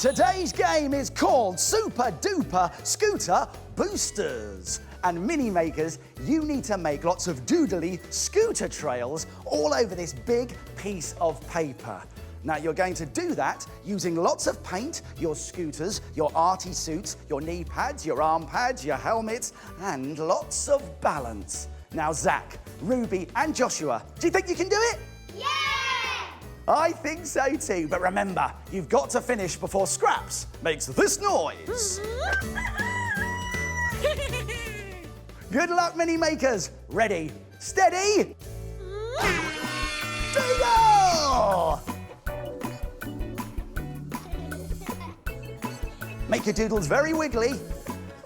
Today's game is called Super-Duper Scooter Boosters. And Mini Makers, you need to make lots of doodly scooter trails all over this big piece of paper. Now, you're going to do that using lots of paint, your scooters, your arty suits, your knee pads, your arm pads, your helmets, and lots of balance. Now, Zach, Ruby, and Joshua, do you think you can do it? Yeah! I think so too, but remember, you've got to finish before Scraps makes this noise. Good luck, Mini Makers. Ready, steady, doodle! Make your doodles very wiggly.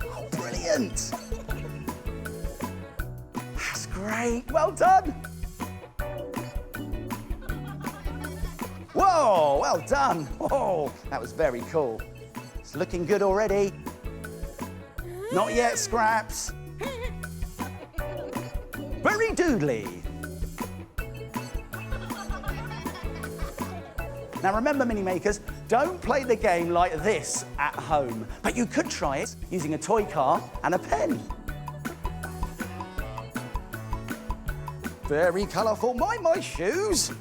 Oh, brilliant. That's great, well done. Whoa, well done. Whoa, that was very cool. It's looking good already. Not yet, Scraps. Very doodly. Now remember, Mini Makers, don't play the game like this at home, but you could try it using a toy car and a pen. Very colourful. Mind my shoes.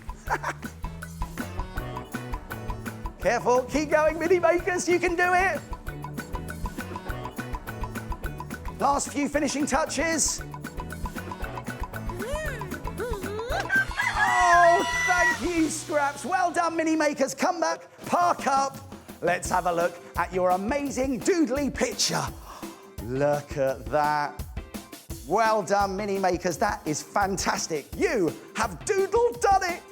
Careful, keep going, Mini Makers, you can do it. Last few finishing touches. Oh, thank you, Scraps. Well done, Mini Makers. Come back, park up. Let's have a look at your amazing doodly picture. Look at that. Well done, Mini Makers. That is fantastic. You have doodle done it.